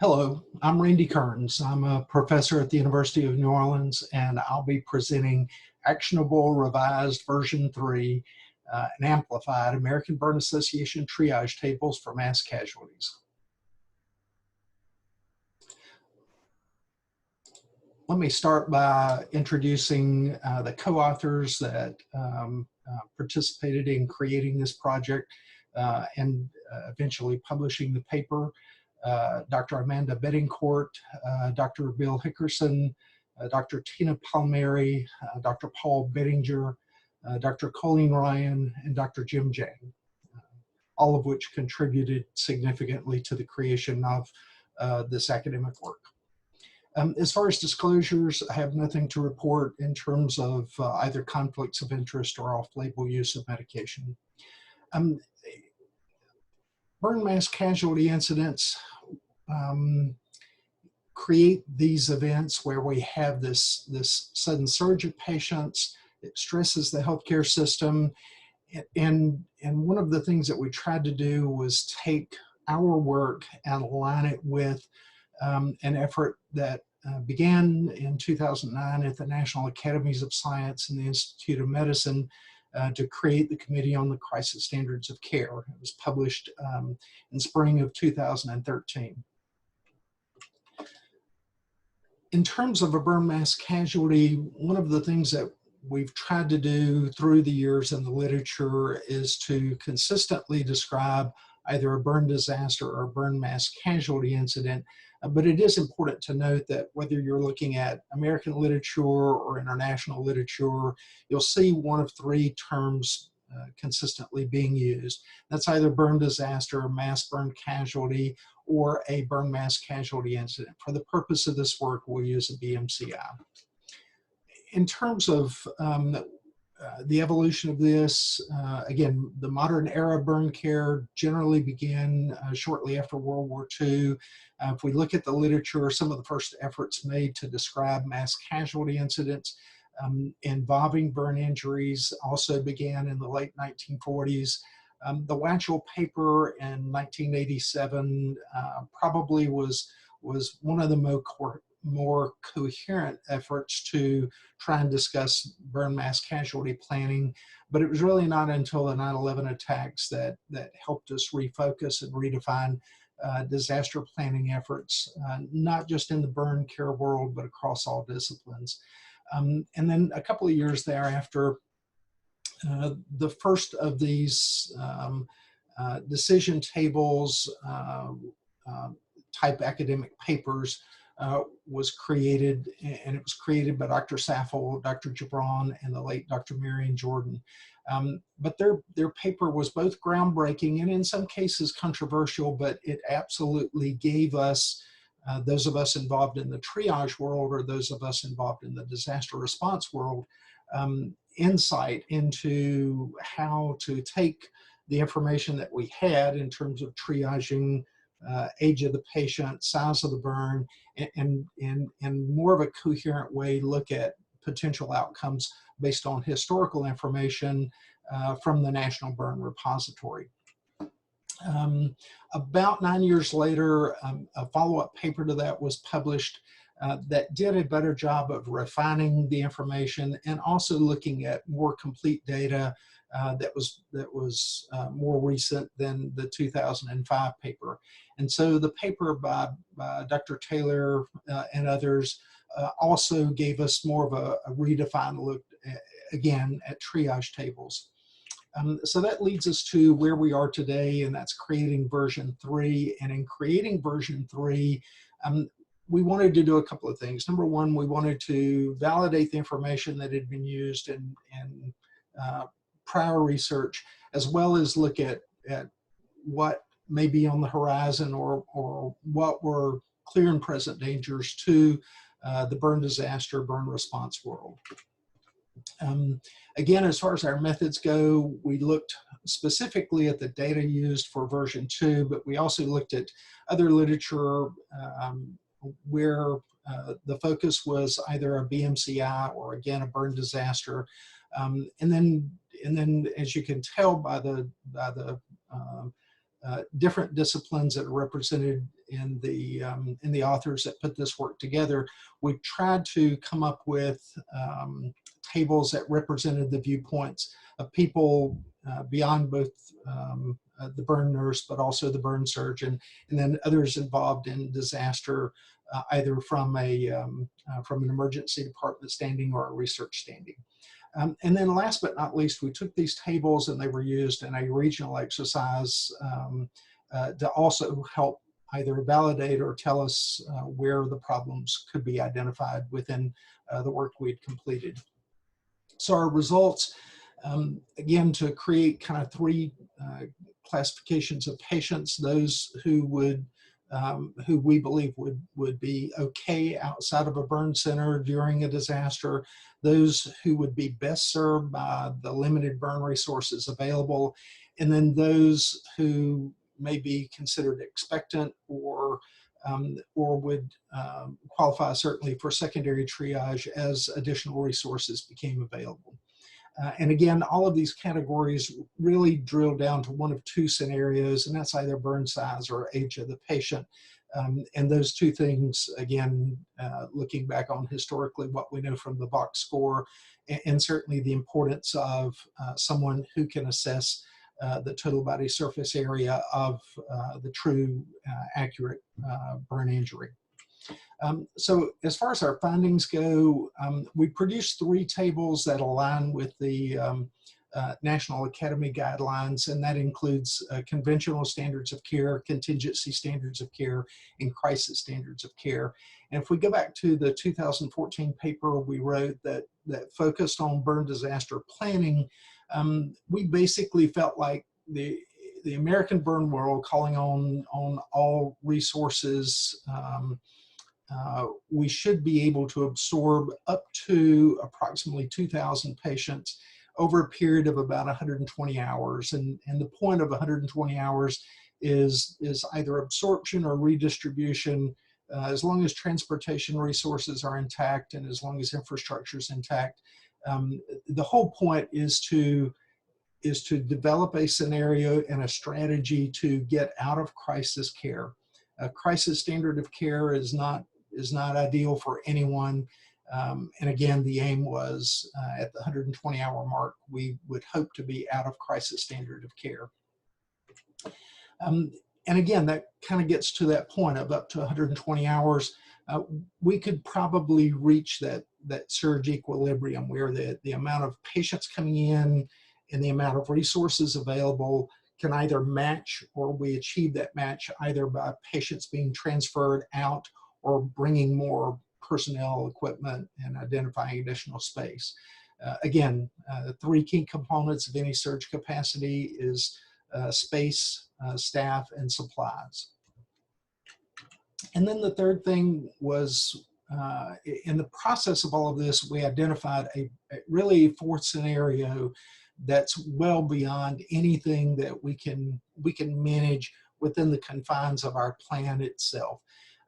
Hello, I'm Randy Kearns. I'm a professor at the University of New Orleans, and I'll be presenting Actionable Revised Version 3 and Amplified American Burn Association Triage Tables for Mass Casualties. Let me start by introducing the co-authors that participated in creating this project and eventually publishing the paper. Dr. Amanda Bedingcourt, Dr. Bill Hickerson, Dr. Tina Palmieri, Dr. Paul Bettinger, Dr. Colleen Ryan, and Dr. Jim Jang, all of which contributed significantly to the creation of this academic work. As far as disclosures, I have nothing to report in terms of either conflicts of interest or off-label use of medication. Burn mass casualty incidents create these events where we have this sudden surge of patients. It stresses the healthcare system. And one of the things that we tried to do was take our work and align it with an effort that began in 2009 at the National Academies of Science and the Institute of Medicine to create the Committee on the Crisis Standards of Care. It was published in spring of 2013. In terms of a burn mass casualty, one of the things that we've tried to do through the years in the literature is to consistently describe either a burn disaster or a burn mass casualty incident. But it is important to note that whether you're looking at American literature or international literature, you'll see one of three terms consistently being used. That's either burn disaster, mass burn casualty, or a burn mass casualty incident. For the purpose of this work, we'll use a BMCI. In terms of the evolution of this, again, the modern era burn care generally began shortly after World War II. If we look at the literature, some of the first efforts made to describe mass casualty incidents involving burn injuries also began in the late 1940s. The Watchell paper in 1987 probably was one of the more coherent efforts to try and discuss burn mass casualty planning, but it was really not until the 9/11 attacks that helped us refocus and redefine disaster planning efforts, not just in the burn care world, but across all disciplines. And then a couple of years thereafter, the first of these decision tables type academic papers was created, and it was created by Dr. Saffel, Dr. Gibran, and the late Dr. Marion Jordan. But their paper was both groundbreaking and in some cases controversial, but it absolutely gave us, those of us involved in the triage world or those of us involved in the disaster response world, insight into how to take the information that we had in terms of triaging age of the patient, size of the burn, and more of a coherent way look at potential outcomes based on historical information from the National Burn Repository. About 9 years later, a follow-up paper to that was published that did a better job of refining the information and also looking at more complete data that was more recent than the 2005 paper. And so the paper by Dr. Taylor and others also gave us more of a redefined look, again, at triage tables. So that leads us to where we are today, and that's creating version 3. And in creating version 3, we wanted to do a couple of things. Number one, we wanted to validate the information that had been used in prior research, as well as look at what may be on the horizon or what were clear and present dangers to the burn disaster, burn response world. Again, as far as our methods go, we looked specifically at the data used for version 2, but we also looked at other literature where the focus was either a BMCI or, again, a burn disaster. And then, as you can tell by the different disciplines that are represented in the authors that put this work together, we tried to come up with tables that represented the viewpoints of people beyond both the burn nurse, but also the burn surgeon, and then others involved in disaster, either from an emergency department standing or a research standing. And then last but not least, we took these tables and they were used in a regional exercise to also help either validate or tell us where the problems could be identified within the work we'd completed. So our results, again, to create kind of three classifications of patients: those who we believe would be okay outside of a burn center during a disaster, those who would be best served by the limited burn resources available, and then those who may be considered expectant or would qualify certainly for secondary triage as additional resources became available. And again, all of these categories really drill down to one of two scenarios, and that's either burn size or age of the patient. And those two things, again, looking back on historically what we know from the box score, and certainly the importance of someone who can assess the total body surface area of the true accurate burn injury. So as far as our findings go, we produced three tables that align with the National Academy guidelines, and that includes conventional standards of care, contingency standards of care, and crisis standards of care. And if we go back to the 2014 paper we wrote that focused on burn disaster planning, we basically felt like the American burn world, calling on all resources, we should be able to absorb up to approximately 2,000 patients over a period of about 120 hours. And the point of 120 hours is either absorption or redistribution, as long as transportation resources are intact and as long as infrastructure is intact. The whole point is to develop a scenario and a strategy to get out of crisis care. A crisis standard of care is not ideal for anyone. And again, the aim was at the 120-hour mark, we would hope to be out of crisis standard of care. And again, that kind of gets to that point of up to 120 hours. We could probably reach that surge equilibrium where the amount of patients coming in and the amount of resources available can either match, or we achieve that match either by patients being transferred out or bringing more personnel, equipment, and identifying additional space. Again, the three key components of any surge capacity is space, staff, and supplies. And then the third thing was, in the process of all of this, we identified a really fourth scenario that's well beyond anything that we can manage within the confines of our plan itself.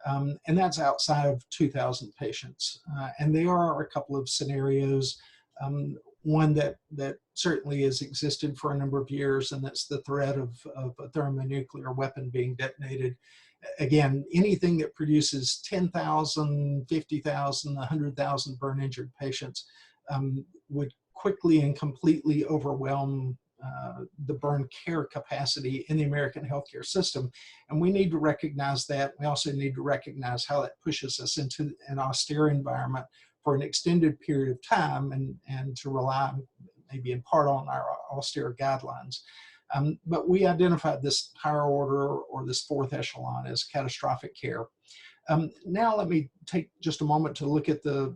And that's outside of 2,000 patients. And there are a couple of scenarios. One that certainly has existed for a number of years, and that's the threat of a thermonuclear weapon being detonated. Again, anything that produces 10,000, 50,000, 100,000 burn injured patients would quickly and completely overwhelm the burn care capacity in the American healthcare system. And we need to recognize that. We also need to recognize how that pushes us into an austere environment for an extended period of time, and to rely maybe in part on our austere guidelines. But we identified this higher order, or this fourth echelon, as catastrophic care. Now let me take just a moment to look at the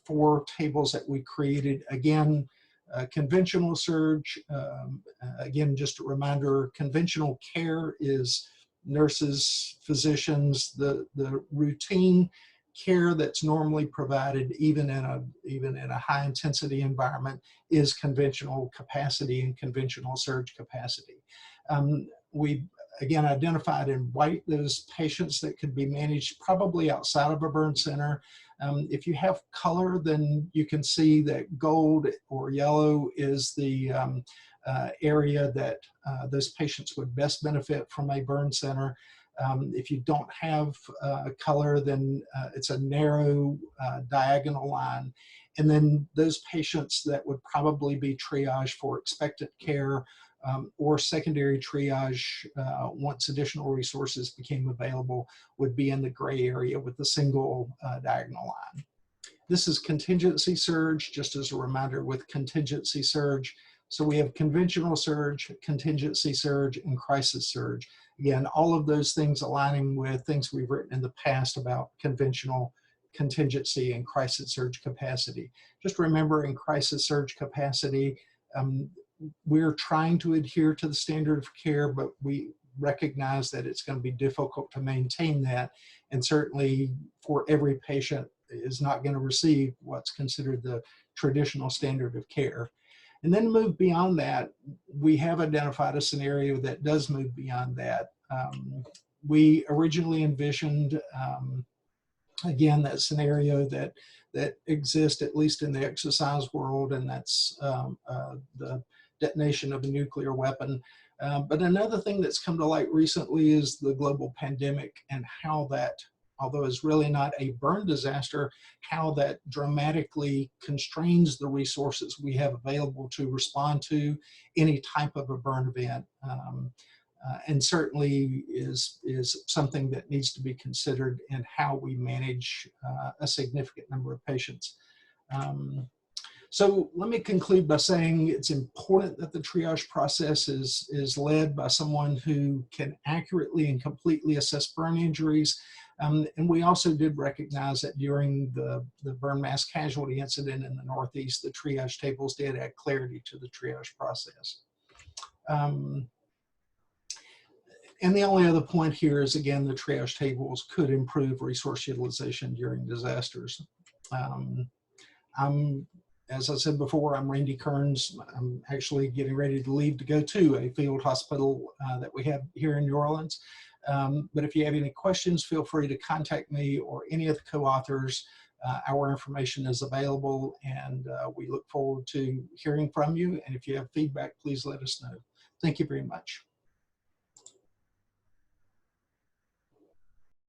four tables that we created. Again, conventional surge, again, just a reminder, conventional care is nurses, physicians, the routine care that's normally provided even in a high intensity environment is conventional capacity and conventional surge capacity. We again identified in white those patients that could be managed probably outside of a burn center. If you have color, then you can see that gold or yellow is the area that those patients would best benefit from a burn center. If you don't have color, then it's a narrow diagonal line. And then those patients that would probably be triaged for expectant care or secondary triage once additional resources became available would be in the gray area with the single diagonal line. This is contingency surge, just as a reminder with contingency surge. So we have conventional surge, contingency surge, and crisis surge. Again, all of those things aligning with things we've written in the past about conventional, contingency, and crisis surge capacity. Just remember, in crisis surge capacity, we're trying to adhere to the standard of care, but we recognize that it's going to be difficult to maintain that. And certainly for every patient is not going to receive what's considered the traditional standard of care. And then move beyond that, we have identified a scenario that does move beyond that. We originally envisioned, again, that scenario that exists at least in the exercise world, and that's the detonation of a nuclear weapon. But another thing that's come to light recently is the global pandemic and how that, although it's really not a burn disaster, how that dramatically constrains the resources we have available to respond to any type of a burn event. And certainly is something that needs to be considered in how we manage a significant number of patients. So let me conclude by saying it's important that the triage process is led by someone who can accurately and completely assess burn injuries. And we also did recognize that during the burn mass casualty incident in the Northeast, the triage tables did add clarity to the triage process. And the only other point here is, again, the triage tables could improve resource utilization during disasters. As I said before, I'm Randy Kearns. I'm actually getting ready to leave to go to a field hospital that we have here in New Orleans. But if you have any questions, feel free to contact me or any of the co-authors. Our information is available, and we look forward to hearing from you. And if you have feedback, please let us know. Thank you very much.